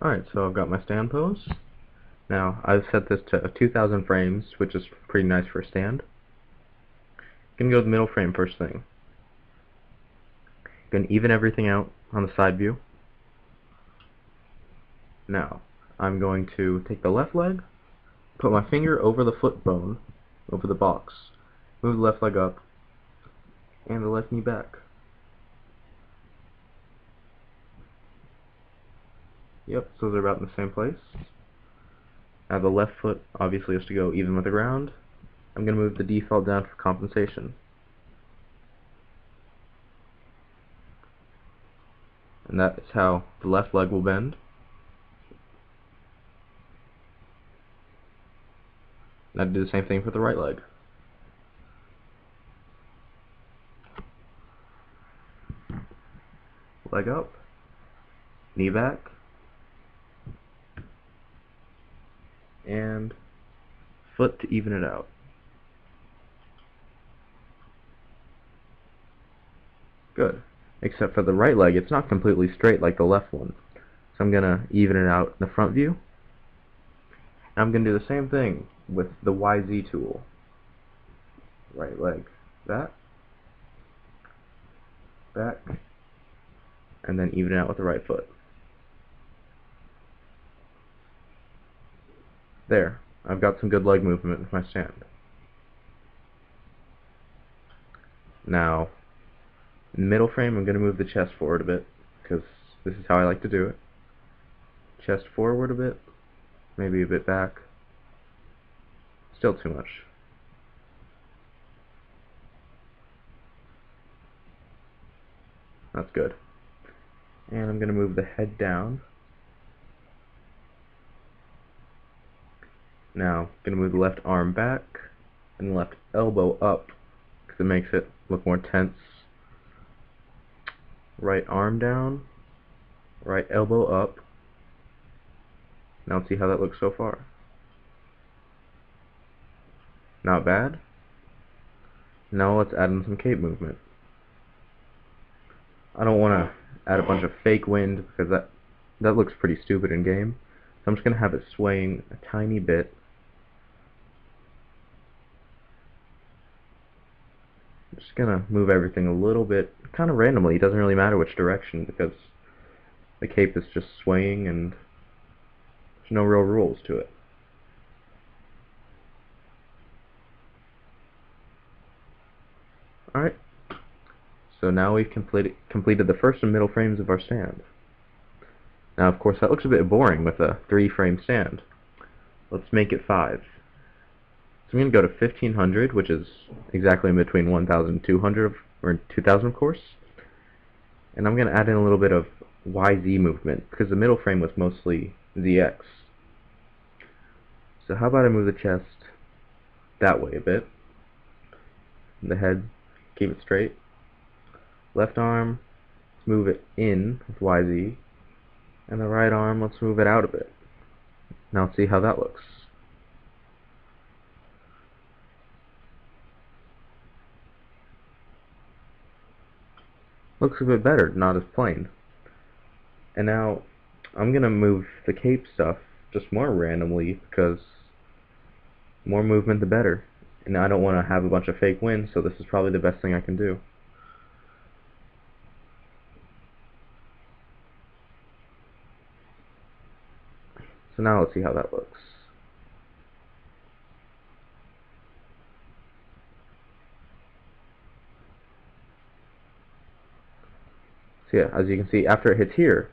Alright, so I've got my stand pose. Now, I've set this to 2,000 frames, which is pretty nice for a stand. Gonna go with the middle frame first thing. Gonna even everything out on the side view. Now, I'm going to take the left leg, put my finger over the foot bone, over the box, move the left leg up, and the left knee back. Yep, so they're about in the same place. Now the left foot obviously has to go even with the ground. I'm going to move the default down for compensation. And that is how the left leg will bend. Now do the same thing for the right leg. Leg up, knee back, and foot to even it out. Good. Except for the right leg, it's not completely straight like the left one. So I'm going to even it out in the front view. I'm going to do the same thing with the YZ tool. Right leg, that, back, and then even it out with the right foot. There, I've got some good leg movement with my stand. Now, in the middle frame, I'm going to move the chest forward a bit, because this is how I like to do it. Chest forward a bit, maybe a bit back. Still too much. That's good. And I'm going to move the head down. Now, I'm going to move the left arm back and the left elbow up because it makes it look more tense. Right arm down, right elbow up. Now let's see how that looks so far. Not bad. Now let's add in some cape movement. I don't want to add a bunch of fake wind because that looks pretty stupid in game. So I'm just going to have it swaying a tiny bit. I'm just going to move everything a little bit, kind of randomly. It doesn't really matter which direction because the cape is just swaying and there's no real rules to it. Alright, so now we've completed the first and middle frames of our stand. Now of course that looks a bit boring with a 3-frame stand. Let's make it 5. So I'm going to go to 1500, which is exactly in between 1200 or 2000 of course. And I'm going to add in a little bit of YZ movement because the middle frame was mostly ZX. So how about I move the chest that way a bit. The head, keep it straight. Left arm, let's move it in with YZ. And the right arm, let's move it out a bit. Now let's see how that looks. Looks a bit better, not as plain. And now I'm going to move the cape stuff just more randomly because more movement the better. And I don't want to have a bunch of fake wind, so this is probably the best thing I can do. So now let's see how that looks. So yeah, as you can see, after it hits here,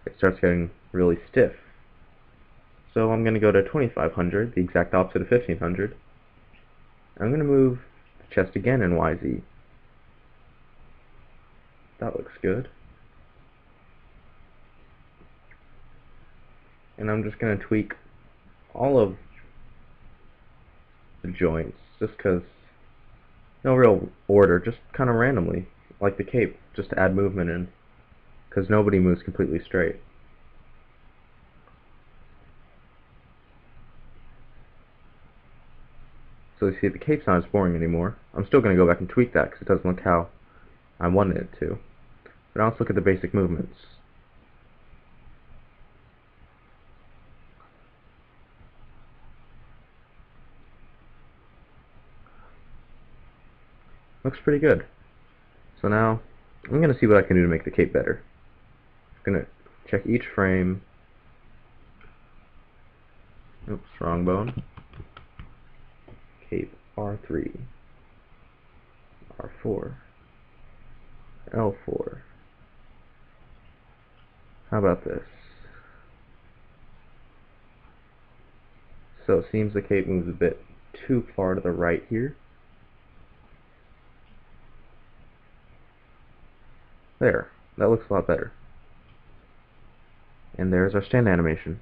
it starts getting really stiff. So I'm going to go to 2500, the exact opposite of 1500. I'm going to move the chest again in YZ. That looks good. And I'm just going to tweak all of the joints, just because no real order, just kind of randomly, like the cape, just to add movement in, because nobody moves completely straight. So you see, the cape's not as boring anymore. I'm still going to go back and tweak that because it doesn't look how I wanted it to. But now let's look at the basic movements. Looks pretty good. So now I'm going to see what I can do to make the cape better. I'm going to check each frame. Oops, wrong bone. Cape R3, R4, L4. How about this? So it seems the cape moves a bit too far to the right here. There, that looks a lot better. And there's our stand animation.